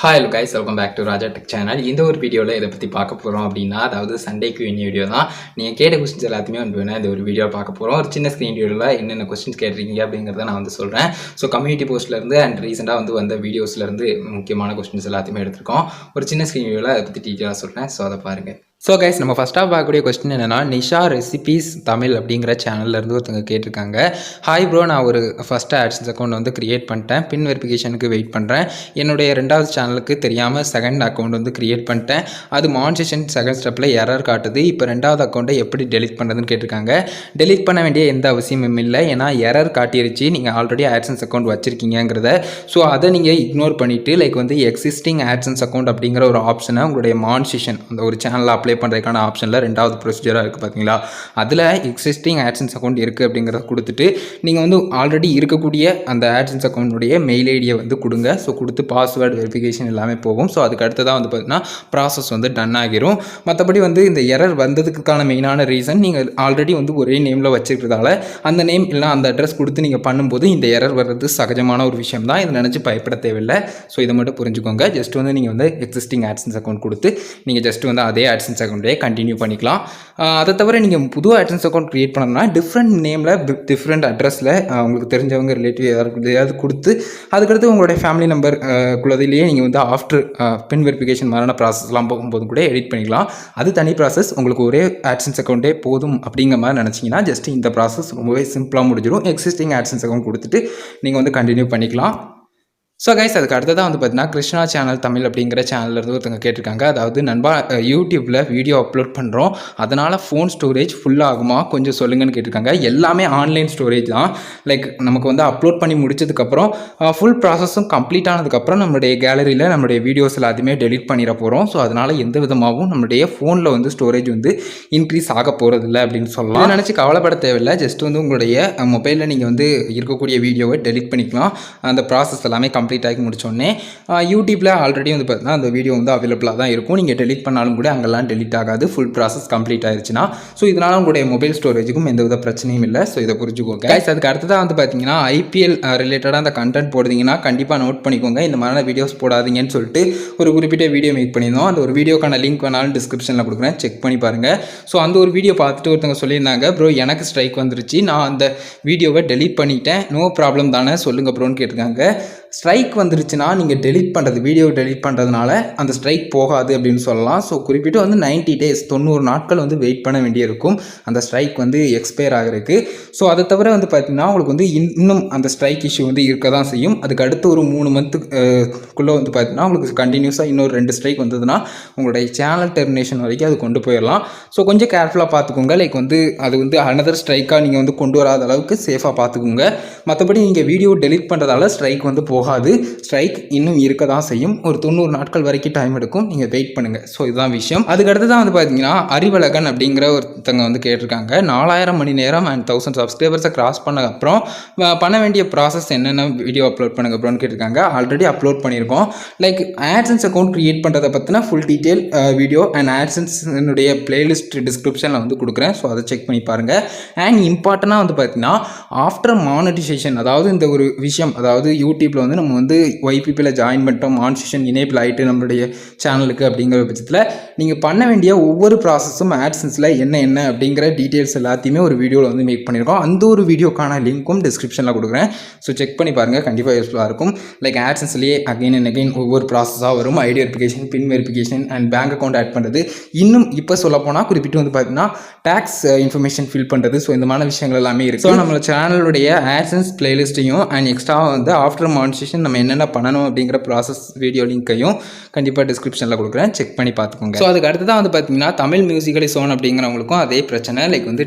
Hi hello guys, welcome back to Raja tech channel. இந்த ஒரு வீடியோவில் இதை பற்றி பார்க்க போகிறோம் அப்படின்னா, அதாவது சண்டே Q&A வீடியோ தான். நீங்கள் கேட்ட கொஸ்டின்ஸ் எல்லாத்தையுமே வேணால் இந்த ஒரு வீடியோ பார்க்க போகிறோம். ஒரு சின்ன ஸ்க்ரீன் வீடியோவில் என்னென்ன கொஸ்டின்ஸ் கேட்டிருக்கீங்க அப்படிங்கிறத நான் சொல்கிறேன். ஸோ கம்யூனிட்டி போஸ்ட்லேருந்து அண்ட் ரீசெண்டாக வந்த வீடியோஸ்லேருந்து முக்கியமான கொஸ்டின்ஸ் எல்லாத்தையுமே எடுத்திருக்கோம். ஒரு சின்ன ஸ்க்ரீன் வீடியோவில் அதை பற்றி டீட்டெயிலாக சொல்கிறேன். ஸோ அதை பாருங்கள். ஸோ கைஸ், நம்ம ஃபஸ்ட்டாக பார்க்கக்கூடிய கொஸ்டின் என்னென்னா, நிஷா ரெசிபீஸ் தமிழ் அப்படிங்கிற சேனல்லேருந்து ஒருத்தங்க கேட்டிருக்காங்க. ஹாய் ப்ரோ, நான் ஒரு ஃபஸ்ட்டு ஆட்சன்ஸ் அக்கௌண்ட் க்ரியேட் பண்ணிட்டேன். பின் வெரிஃபிகேஷனுக்கு வெயிட் பண்ணுறேன். என்னுடைய ரெண்டாவது சேனலுக்கு தெரியாமல் செகண்ட் அக்கௌண்ட் க்ரியேட் பண்ணிட்டேன். அது மானிட்டைசேஷன் செகண்ட் ஸ்டெப்பில் எரர் காட்டுது. இப்போ ரெண்டாவது அக்கௌண்ட்டை எப்படி டெலிட் பண்ணுறதுன்னு கேட்டிருக்காங்க. டெலிட் பண்ண வேண்டிய எந்த அவசியமும் இல்லை, ஏன்னா எரர் காட்டிருச்சு. நீங்கள் ஆல்ரெடி ஆட்சன்ஸ் அக்கௌண்ட் வச்சுருக்கீங்கிறத. ஸோ அதை நீங்கள் இக்னோர் பண்ணிவிட்டு எக்ஸிஸ்டிங் ஆட்சன்ஸ் அக்கௌண்ட் அப்படிங்கிற ஒரு ஆப்ஷனை உங்களுடைய மானிட்டைசேஷன் அந்த ஒரு சேனலில் அப்ளை பண்ணுறதுக்கான ஆப்ஷனில் ரெண்டாவது ப்ரொசீஜராக இருக்குது பார்த்தீங்களா, அதில் எக்ஸிஸ்டிங் ஆட்சன்ஸ் அக்கௌண்ட் இருக்குது அப்படிங்கிறத கொடுத்துட்டு நீங்கள் ஆல்ரெடி இருக்கக்கூடிய அந்த ஆட்சன்ஸ் அக்கௌண்ட்டுடைய மெயில் ஐடியை கொடுங்க. ஸோ கொடுத்து பாஸ்வேர்டு வெரிஃபிகேஷன் எல்லாமே போகும். ஸோ அதுக்கு அடுத்ததான் பார்த்தீங்கன்னா ப்ராசஸ் டன் ஆகிரும். மற்றபடி இந்த எரர் வந்ததுக்கான மெயினான ரீசன் நீங்கள் ஆல்ரெடி ஒரே நேமில் வச்சுக்கிறதால அந்த நேம் இல்லை அந்த அட்ரஸ் கொடுத்து நீங்கள் பண்ணும்போது இந்த எரர் வர்றது சகஜமான ஒரு விஷயம் தான். இதை நினச்சி பயப்பட தேவையில்லை. ஸோ இதை மட்டும் புரிஞ்சுக்கோங்க. ஜஸ்ட் நீங்கள் எக்ஸிஸ்டிங் ஆட்சன்ஸ் அக்கௌண்ட் கொடுத்து நீங்கள் ஜஸ்ட் அதே ஆட்சன்ஸ் அக்கௌண்ட்டே கண்டினியூ பண்ணிக்கலாம். அதை தவிர நீங்கள் புது ஆட்சன்ஸ் அக்கௌண்ட் க்ரியேட் பண்ணணும்னா டிஃப்ரெண்ட் நேமில் டிஃப்ரெண்ட் அட்ரஸில் உங்களுக்கு தெரிஞ்சவங்க ரிலேட்டிவ் யாராவது கொடுத்து அதுக்கடுத்து உங்களுடைய ஃபேமிலி நம்பர் குள்ளதிலேயே நீங்கள் ஆஃப்டர் பின் வெரிஃபிகேஷன் மாதிரியான ப்ராசஸ்லாம் போகும்போது கூட எடிட் பண்ணிக்கலாம். அது தனி ப்ராசஸ். உங்களுக்கு ஒரே ஆட்சன்ஸ் அக்கௌண்ட்டே போதும் அப்படிங்கிற மாதிரி நினச்சிங்கன்னா ஜஸ்ட் இந்த ப்ராசஸ் ரொம்பவே சிம்பிளாக முடிஞ்சிடும். எக்ஸிஸ்டிங் ஆட்சன்ஸ் அக்கௌண்ட் கொடுத்துட்டு நீங்கள் கண்டினியூ பண்ணிக்கலாம். ஸோ கைஸ், அதுக்கு அடுத்ததான் பார்த்தீங்கன்னா கிருஷ்ணா சேனல் தமிழ் அப்படிங்கிற சேனல்லேருந்து ஒருத்தவங்க கேட்டிருக்காங்க. அதாவது நண்பா, யூடியூப்பில் வீடியோ அப்லோட் பண்ணுறோம், அதனால் ஃபோன் ஸ்டோரேஜ் ஃபுல்லாகுமா கொஞ்சம் சொல்லுங்கன்னு கேட்டிருக்காங்க. எல்லாமே ஆன்லைன் ஸ்டோரேஜ் தான். நமக்கு அப்லோட் பண்ணி முடிச்சதுக்கப்புறம் ஃபுல் ப்ராசஸும் கம்ப்ளீட் ஆனதுக்கப்புறம் நம்மளுடைய கேலரியில் நம்மளுடைய வீடியோஸ் எல்லாத்தையுமே டெலிட் பண்ணிட போகிறோம். ஸோ அதனால் எந்த விதமாகவும் நம்மளுடைய ஃபோனில் ஸ்டோரேஜ் இன்க்ரீஸ் ஆக போகிறதில்ல அப்படின்னு சொல்லலாம். நினச்சி கவலைப்பட தேவையில்லை. ஜஸ்ட் உங்களுடைய மொபைலில் நீங்கள் இருக்கக்கூடிய வீடியோவை டெலிட் பண்ணிக்கலாம். அந்த ப்ராசஸ் எல்லாமே கம்ப்ளீட் ஆகி முடிச்சோடனே யூடியூப்பில் ஆல்ரெடி பார்த்தீங்கன்னா அந்த வீடியோ அவைலபிளாக தான் இருக்கும். நீங்கள் டெலிட் பண்ணாலும் கூட அங்கெல்லாம் டெலிட் ஆகாது, ஃபுல் ப்ராசஸ் கம்ப்ளீட் ஆயிடுச்சுன்னா. ஸோ இதனால் உங்களுடைய மொபைல் ஸ்டோரேஜுக்கும் எந்தவித பிரச்சனையும் இல்லை. ஸோ இதை புரிஞ்சுக்கோங்க கைஸ். அதுக்கு அடுத்ததான் பார்த்தீங்கன்னா ஐபிஎல் ரிலேட்டடாக அந்த கண்டென்ட் போடுறீங்கன்னா கண்டிப்பாக நோட் பண்ணிக்கோங்க. இந்த மாதிரியான வீடியோஸ் போடாதீங்கன்னு சொல்லிட்டு ஒரு குறிப்பிட்ட வீடியோ மேக் பண்ணியிருந்தோம். அந்த ஒரு வீடியோக்கான லிங்க் வேணாலும் டிஸ்கிரிப்ஷனில் கொடுக்குறேன், செக் பண்ணி பாருங்கள். ஸோ அந்த ஒரு வீடியோ பார்த்துட்டு ஒருத்தவங்க சொல்லியிருந்தாங்க, ப்ரோ எனக்கு ஸ்ட்ரைக் வந்துருச்சு, நான் அந்த வீடியோவை டெலிட் பண்ணிட்டேன், நோ ப்ராப்ளம் தானே சொல்லுங்கள் ப்ரோன்னு கேட்டிருக்காங்க. ஸ்ட்ரைக் வந்துருச்சுன்னா நீங்கள் டெலிட் பண்ணுறது, வீடியோ டெலிட் பண்ணுறதுனால அந்த ஸ்ட்ரைக் போகாது அப்படின்னு சொல்லலாம். ஸோ குறிப்பிட்டு 90 டேஸ் 90 நாட்கள் வெயிட் பண்ண வேண்டியிருக்கும் அந்த ஸ்ட்ரைக் எக்ஸ்பயர் ஆகிறதுக்கு. ஸோ அதை தவிர பார்த்தீங்கன்னா உங்களுக்கு இன்னும் அந்த ஸ்ட்ரைக் இஷ்யூ இருக்க தான் செய்யும். அதுக்கு அடுத்து ஒரு 3 மந்த்துக்குள்ளே பார்த்தீங்கன்னா உங்களுக்கு கண்டினியூஸாக இன்னொரு 2 ஸ்ட்ரைக் வந்ததுன்னா உங்களுடைய சேனல் டெர்மினேஷன் வரைக்கும் அது கொண்டு போயிடலாம். ஸோ கொஞ்சம் கேர்ஃபுல்லாக பார்த்துக்கோங்க. அது அனதர் ஸ்ட்ரைக்காக நீங்கள் கொண்டு வராத அளவுக்கு சேஃபாக பார்த்துக்கோங்க. மற்றபடி நீங்கள் வீடியோ டெலிட் பண்ணுறதால ஸ்ட்ரைக் போகாது. ஸ்ட்ரைக் இன்னும் இருக்க தான் செய்யும். ஒரு 90 நாட்கள் வரைக்கும் டைம் எடுக்கும். நீங்கள் வெயிட் பண்ணுங்கள். ஸோ இதுதான் விஷயம். அதுக்கடுத்து தான் பார்த்தீங்கன்னா அறிவழகன் அப்படிங்கிற ஒருத்தங்க கேட்டிருக்காங்க. 4000 மணி நேரம் அண்ட் 1000 சப்ஸ்கிரைபர்ஸை கிராஸ் பண்ண அப்புறம் பண்ண வேண்டிய ப்ராசஸ் என்னென்ன வீடியோ அப்லோட் பண்ணுங்க அப்புறம்னு கேட்டிருக்காங்க. ஆல்ரெடி அப்லோட் பண்ணியிருக்கோம். ஆட்சன்ஸ் அக்கௌண்ட் க்ரியேட் பண்ணுறதை பற்றின ஃபுல் டீட்டெயில் வீடியோ அண்ட் ஆட்சன்ஸினுடைய பிளேலிஸ்ட் டிஸ்கிரிப்ஷனில் கொடுக்குறேன். ஸோ அதை செக் பண்ணி பாருங்கள். அண்ட் இம்பார்ட்டனாக பார்த்தீங்கன்னா ஆஃப்டர் மானிட்டைசேஷன், அதாவது இந்த ஒரு விஷயம், அதாவது யூடியூப்பில் நம்ம YPPல ஜாயின் பண்ணிட்டோம், மானிட்டைசேஷன் எனேபிள் ஆகிட்டு நம்மளுடைய சேனலுக்கு அப்படிங்கிற பட்சத்தில் நீங்கள் பண்ண வேண்டிய ஒவ்வொரு ப்ராசஸும் ஆட்சன்ஸில் என்ன அப்படிங்கிற டீட்டெயில்ஸ் எல்லாத்தையுமே ஒரு வீடியோவில் மேக் பண்ணியிருக்கோம். அந்த ஒரு வீடியோக்கான லிங்க்கும் டிஸ்கிரிப்ஷனில் கொடுக்குறேன். ஸோ செக் பண்ணி பாருங்கள், கண்டிப்பாக யூஸ்ஃபுல்லாக இருக்கும். ஆட்சன்ஸ்லேயே அகைன் அண்ட் அகைன் ஒவ்வொரு ப்ராசஸாக வரும். ID verification, PIN verification and bank account add பண்ணுறது. இன்னும் இப்போ சொல்ல போனால் குறிப்பிட்டு பார்த்தீங்கன்னா டேக்ஸ் இன்ஃபர்மேஷன் ஃபில் பண்ணுறது. ஸோ இந்த மாதிரி விஷயங்கள் எல்லாமே இருக்குது. ஸோ நம்ம சேனலுடைய ஆட்சன்ஸ் பிளேலிஸ்ட்டையும் அண்ட் எக்ஸ்ட்ரா ஆஃப்டர் மானிட்டைசேஷன் நம்ம என்னென்ன பண்ணணும் அப்படிங்கிற ப்ராசஸ் வீடியோ லிங்க்கையும் கண்டிப்பாக டிஸ்கிரிப்ஷனில் கொடுக்குறேன், செக் பண்ணி பார்த்துக்கோங்க. ஸோ அதுக்கு அடுத்து தான் பார்த்தீங்கன்னா தமிழ் மியூசிக்கலி சோன் அப்படிங்கிறவங்களுக்கும் அதே பிரச்சனை.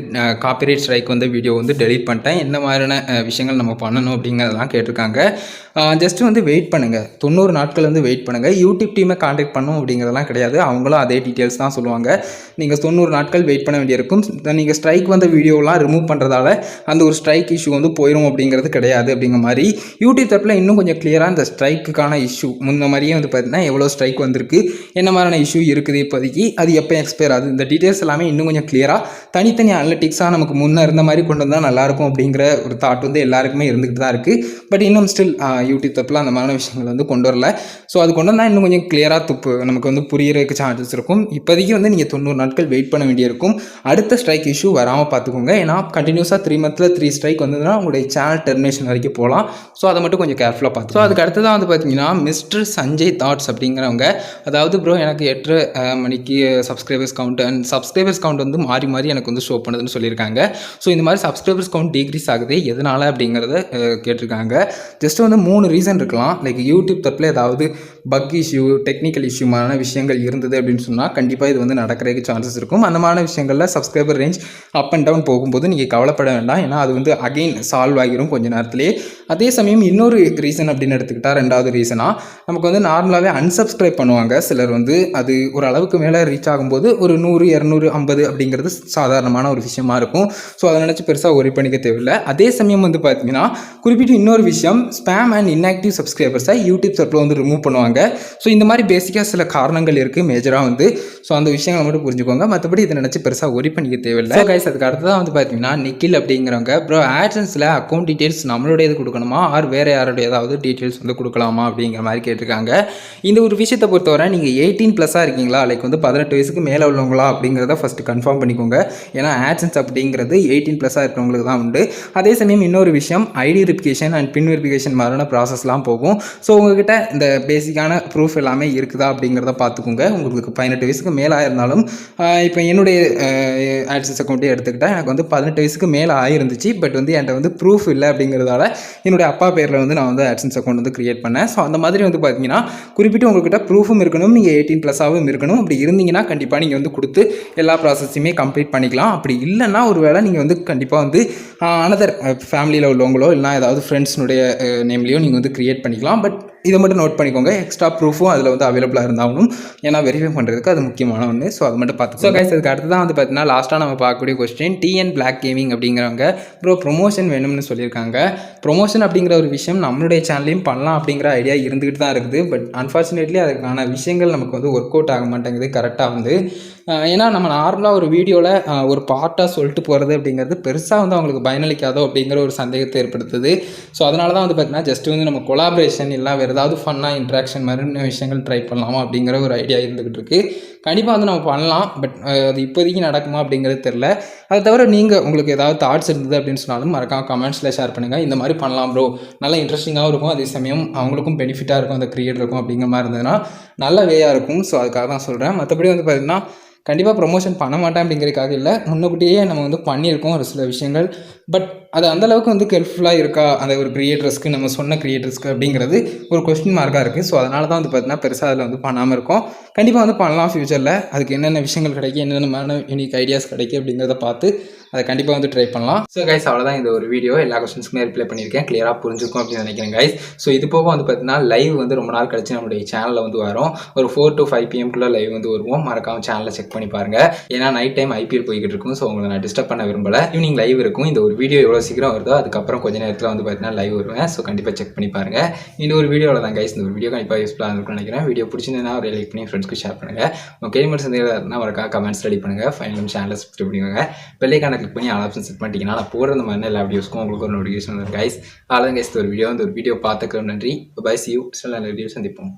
காப்பிரைட் ஸ்ட்ரைக் வீடியோ டெலிட் பண்ணிட்டேன், என்ன மாதிரியான விஷயங்கள் நம்ம பண்ணணும் அப்படிங்கிறதெல்லாம் கேட்டிருக்காங்க. ஜஸ்ட் வெயிட் பண்ணுங்கள், 90 நாட்கள் வெயிட் பண்ணுங்கள். யூடியூப் டீமை கான்டாக்ட் பண்ணணும் அப்படிங்கிறதெல்லாம் கிடையாது. அவங்களும் அதே டீட்டெயில்ஸ் தான் சொல்லுவாங்க. நீங்கள் 90 நாட்கள் வெயிட் பண்ண வேண்டியிருக்கும். நீங்கள் ஸ்ட்ரைக் வீடியோலாம் ரிமூவ் பண்ணுறதால அந்த ஒரு ஸ்ட்ரைக் இஷ்யூ போயிடும் அப்படிங்கிறது கிடையாது. அப்படிங்கிற மாதிரி யூடியூப் தரப்பில் இன்னும் இன்னும் கொஞ்சம் கிளியராக இந்த ஸ்ட்ரைக்குக்கான இஷ்யூ முன்ன மாதிரியே வந்து பார்த்தீங்கன்னா எவ்வளோ ஸ்ட்ரைக் வந்திருக்கு, என்ன மாதிரியான இஷ்யூ இருக்குது இப்போதைக்கு, அது எப்போ எக்ஸ்பயர் ஆகுது, இந்த டீட்டெயில்ஸ் எல்லாமே இன்னும் கொஞ்சம் கிளியராக தனித்தனி அனலிட்டிக்ஸாக நமக்கு முன்னே இருந்த மாதிரி கொண்டு வந்தால் நல்லாயிருக்கும் அப்படிங்கிற ஒரு தாட் வந்து எல்லாருக்குமே இருந்துகிட்டு தான் இருக்குது. பட் இன்னும் ஸ்டில் யூடியூப் தப்பில் அந்த மாதிரியான விஷயங்கள் வந்து கொண்டு வரல. ஸோ அது கொண்டு வந்தால் இன்னும் கொஞ்சம் கிளியராக நமக்கு வந்து புரியறதுக்கு சான்சஸ் இருக்கும். இப்போதைக்கு வந்து நீங்கள் 90 நாட்கள் வெயிட் பண்ண வேண்டியிருக்கும். அடுத்த ஸ்ட்ரைக் இஷ்யூ வராமல் பார்த்துக்கோங்க. ஏன்னா கண்டினியூஸாக 3 மந்த்தில் 3 ஸ்ட்ரைக் வந்ததுன்னா உங்களுடைய சேனல் டெர்மினேஷன் வரைக்கும் போகலாம். ஸோ அதை மட்டும் கொஞ்சம் கேர்ஃபுல்லாக பார்த்து. ஸோ அதுக்கு அடுத்ததான் வந்து பார்த்தீங்கன்னா மிஸ்டர் சஞ்சய் தாட்ஸ் அப்படிங்கிறவங்க, அதாவது ப்ரோ எனக்கு 8 மணிக்கு subscribers count and subscribers count வந்து மாறி மாறி எனக்கு வந்து ஷோ பண்ணுதுன்னு சொல்லியிருக்காங்க. ஸோ இந்த மாதிரி சப்ஸ்கிரைபர்ஸ் கவுண்ட் டிக்ரீஸ் ஆகுது எதனால் அப்படிங்கிறத கேட்டிருக்காங்க. ஜஸ்ட் வந்து 3 ரீசன் இருக்கலாம். லைக் யூடியூப் தரப்பில் ஏதாவது பக் இஷ்யூ, டெக்னிக்கல் இஷ்யூமான விஷயங்கள் இருந்தது அப்படின்னு சொன்னால் கண்டிப்பாக இது வந்து நடக்கிறதுக்கு சான்சஸ் இருக்கும். அந்த மாதிரி விஷயங்களில் subscriber range up and down போகும்போது நீங்கள் கவலைப்பட வேண்டாம். ஏன்னா அது வந்து அகெயின் சால்வ் ஆகிரும் கொஞ்சம் நேரத்திலே. அதே சமயம் இன்னொரு ரீசன் அப்படின்னு எடுத்துக்கிட்டால், ரெண்டாவது ரீசனாக நமக்கு வந்து நார்மலாகவே அன்சப்ஸ்கிரைப் பண்ணுவாங்க சிலர் வந்து. அது ஒரு அளவுக்கு மேலே ரீச் ஆகும்போது ஒரு 100, 200, 50 அப்படிங்கிறது சாதாரணமான ஒரு விஷயமா இருக்கும். ஸோ அதை நினச்சி பெருசாக ஒரி பண்ணிக்க தேவையில்லை. அதே சமயம் வந்து பார்த்தீங்கன்னா குறிப்பிட்டு இன்னொரு விஷயம், ஸ்பேம் அண்ட் இன்ஆக்டிவ் சப்ஸ்கிரைபர்ஸை யூடியூப் சர்ப்பில் வந்து ரிமூவ் பண்ணுவாங்க. ஸோ இந்த மாதிரி பேசிக்காக சில காரணங்கள் இருக்குது மேஜராக வந்து. ஸோ அந்த விஷயங்களை மட்டும் புரிஞ்சுக்கோங்க. மற்றபடி இதை நினச்சி பெருசாக ஒரி பண்ணிக்க தேவையில்லை. ஸோ கைஸ் அதுக்கு அடுத்ததான் வந்து பார்த்தீங்கன்னா நிக்கில் அப்படிங்கிறவங்க, ப்ரோ ஆட்சன்ஸில் அக்கௌண்ட் டீட்டெயில்ஸ் நம்மளுடையது கொடுக்கணுமா ஆர் வேறு யாருடைய ஏதாவது டீட்டெயில்ஸ் வந்து கொடுக்கலாமா அப்படிங்கிற மாதிரி கேட்டிருக்காங்க. இந்த ஒரு விஷயத்தை பொறுத்தவரை நீங்கள் 18+ இருக்கீங்களா, லைக் வந்து 18 வயசுக்கு மேலே உள்ளவங்களா அப்படிங்கிறத ஃபஸ்ட்டு கன்ஃபார்ம் பண்ணிக்கோங்க. ஏன்னா ஆட்சன்ஸ் அப்படிங்கிறது 18+ இருக்கிறவங்களுக்கு தான் உண்டு. அதே சமயம் இன்னொரு விஷயம், ID verification and PIN verification மாதிரியான ப்ராசஸ்லாம் போகும். ஸோ உங்கள்கிட்ட இந்த பேசிக்கான ப்ரூஃப் எல்லாமே இருக்குதா அப்படிங்கிறத பார்த்துக்கோங்க. உங்களுக்கு 18 வயசுக்கு மேலே ஆயிருந்தாலும், இப்போ என்னுடைய ஆட்சன்ஸ் அக்கௌண்ட்டே எடுத்துக்கிட்டால் எனக்கு வந்து 18 வயசுக்கு மேலே ஆயிருந்துச்சு. பட் வந்து என்கிட்ட வந்து ப்ரூஃப் இல்லை அப்படிங்கிறதால என்னுடைய அப்பா பேரில் வந்து நான் வந்து ஆட்சன்ஸ் அக்கௌண்ட் வந்து க்ரியேட் பண்ணேன். ஸோ அந்த மாதிரி வந்து பார்த்தீங்கன்னா குறிப்பிட்டு உங்கள்கிட்ட ப்ரூஃபும் இருக்கணும், நீங்கள் 18+ஆகவும் இருக்கணும். அப்படி இருந்தீங்கன்னா கண்டிப்பாக நீங்கள் வந்து கொடுத்து எல்லா ப்ராசஸையுமே கம்ப்ளீட் பண்ணிக்கலாம். அப்படி இல்லைன்னா ஒரு வேளை நீங்கள் வந்து கண்டிப்பாக வந்து அனதர் ஃபேமிலியில் உள்ளவங்களோ இல்லைனா ஏதாவது ஃப்ரெண்ட்ஸ்னுடைய நேம்லேயோ நீங்கள் வந்து க்ரியேட் பண்ணிக்கலாம். பட் இதை மட்டும் நோட் பண்ணிக்கோங்க, எக்ஸ்ட்ரா ப்ரூஃபும் அதில் வந்து அவைலபிளாக இருந்தாலும், ஏன்னா வெரிஃபை பண்ணுறதுக்கு அது முக்கியமான ஒன்று. ஸோ அதை மட்டும் பார்த்து. ஸோ கைஸ் அதுக்கு அடுத்து தான் வந்து பார்த்தீங்கன்னா லாஸ்ட்டாக நம்ம பார்க்கக்கூடிய கொஸ்டின், டிஎன் பிளாக் கேமிங் அப்படிங்கிறவங்க, ப்ரோ ப்ரொமோஷன் வேணும்னு சொல்லியிருக்காங்க. ப்ரொமோஷன் அப்படிங்கிற ஒரு விஷயம் நம்மளுடைய சேனல்லையும் பண்ணலாம் அப்படிங்கிற ஐடியா இருந்துகிட்டு தான் இருக்குது. பட் அன்ஃபார்ச்சுனேட்லி அதுக்கான விஷயங்கள் நமக்கு வந்து ஒர்க் அவுட் ஆக மாட்டேங்குது கரெக்டாக வந்து. ஏன்னா நம்ம நார்மலாக ஒரு வீடியோவில் ஒரு பார்ட்டாக சொல்லிட்டு போகிறது அப்படிங்கிறது பெருசாக வந்து அவங்களுக்கு பயனளிக்காதோ அப்படிங்கிற ஒரு சந்தேகத்தை ஏற்படுத்துது. ஸோ அதனால தான் வந்து பார்த்தீங்கன்னா ஜஸ்ட் வந்து நம்ம கொலாபரேஷன் இல்லை வேறு ஏதாவது ஃபன்னாக இன்ட்ராக்ஷன் மாதிரி விஷயங்கள் ட்ரை பண்ணலாமா அப்படிங்கிற ஒரு ஐடியா இருந்துகிட்டு இருக்குது. கண்டிப்பாக வந்து நம்ம பண்ணலாம். பட் அது இப்போதைக்கு நடக்குமா அப்படிங்கிறது தெரில. அதை தவிர நீங்கள் உங்களுக்கு ஏதாவது தாட்ஸ் இருந்தது அப்படின்னு சொன்னாலும் மறக்காம கமெண்ட்ஸில் ஷேர் பண்ணுங்கள். இந்த மாதிரி பண்ணலாம் ப்ரோ, நல்லா இன்ட்ரெஸ்டிங்காகவும் இருக்கும், அதே சமயம் அவங்களுக்கும் பெனிஃபிட்டாக இருக்கும், அந்த கிரியேட்டருக்கும் அப்படிங்கிற மாதிரி இருந்ததுன்னா நல்ல வேயாக இருக்கும். ஸோ அதுக்காக தான் சொல்கிறேன். மற்றபடி வந்து பார்த்திங்கன்னா கண்டிப்பாக ப்ரொமோஷன் பண்ண மாட்டேன் அப்படிங்கிறதுக்காக இல்லை, முன்னக்கூட்டியே நம்ம வந்து பண்ணியிருக்கோம் ஒரு சில விஷயங்கள். பட் அது அந்தளவுக்கு வந்து ஹெல்ப்ஃபுல்லாக இருக்கா அந்த ஒரு க்ரியேட்டர்ஸ்க்கு, நம்ம சொன்ன க்ரியேட்டர்ஸ்க்கு அப்படிங்கிறது ஒரு கொஸ்டின் மார்க்காக இருக்குது. ஸோ அதனால தான் வந்து பார்த்தீங்கன்னா பெருசாக அதில் வந்து பண்ணாமல் இருக்கோம். கண்டிப்பாக வந்து பண்ணலாம் ஃப்யூச்சரில். அதுக்கு என்னென்ன விஷயங்கள் கிடைக்கும், என்னென்ன யூனிக் ஐடியாஸ் கிடைக்கும் அப்படிங்கிறத பார்த்து அதை கண்டிப்பாக வந்து ட்ரை பண்ணலாம். ஸோ கைஸ் அவ்வளோதான் இந்த ஒரு வீடியோ. எல்லா கொஸ்டின்ஸ்க்குமே ரிப்ளை பண்ணியிருக்கேன், கிளியராக புரிஞ்சுக்கும் அப்படின்னு நினைக்கிறேன் கைஸ். ஸோ இது போக வந்து பார்த்தீங்கன்னா லைவ் வந்து ரொம்ப நாள் கழிச்சு நம்மளுடைய சேனலில் வந்து வரும். ஒரு 4 to 5 PM லைவ் வந்து வருவோம். மறக்காம சேனலை செக் பண்ணி பாருங்கள். ஏன்னா நைட் டைம் ஐபிஎல் போய்கிட்டு இருக்கும். ஸோ உங்களை நான் டிஸ்டர்ப் பண்ண விரும்பலை. ஈவினிங் லைவ் இருக்கும். இந்த ஒரு வீடியோ எவ்வளோ சீக்கிரம் வருதோ அதுக்கப்புறம் கொஞ்சம் நேரத்தில் வந்து பார்த்தீங்கன்னா லைவ் வருவேன். ஸோ கண்டிப்பாக செக் பண்ணி பாருங்கள். இந்த ஒரு வீடியோவில் தான் கைஸ். இந்த ஒரு வீடியோ கண்டிப்பாக யூஸ்ஃபுல்லாக இருக்கும்னு நினைக்கிறேன். வீடியோ பிடிச்சிருந்தா ஒரு லைக் பண்ணி ஃப்ரெண்ட்ஸ்க்கு ஷேர் பண்ணுங்கள். உங்கள் கேமர்ஸ் இருந்தால் மறக்காம கமெண்ட்ஸ் ரெடி பண்ணுங்கள். ஃபைனல் சேனலை சப்ஸ்கிரைப் பண்ணிக்கோங்க. பெல்லைக்கான கிளிக் பண்ணி ஆல் ஆப்ஷன் செட் பண்ணிட்டீங்கன்னா நான் போகிற இந்த மாதிரி எல்லா வீடியோஸ்க்கும் உங்களுக்கு ஒரு நோட்டிஃபிகேஷன் வரும் கைஸ். அவ்வளோதான் கைஸ், ஒரு வீடியோ பார்த்துக்கிறோம். நன்றி. Bye, see you. நல்ல வீடியோ சந்திப்போம்.